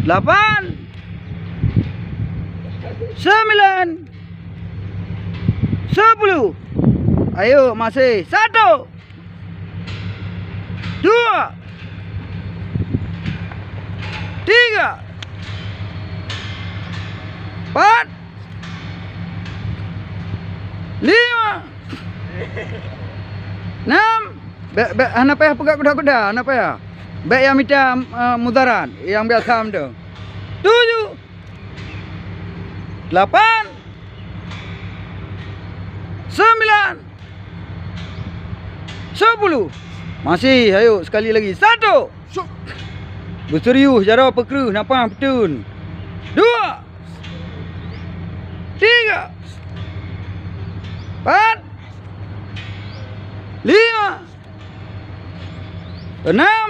8, 9, 10. Ayo masih 1, 2, 3, 4, 5, 6. Apa ya pegak kuda-kuda, apa ya? Baik yang minta mudarat, yang biasa amdo. 7, 8, 9, 10. Masih, ayo sekali lagi. 1. Berserius cara pekru nampak betul. 2, 3, 4, 5, 6,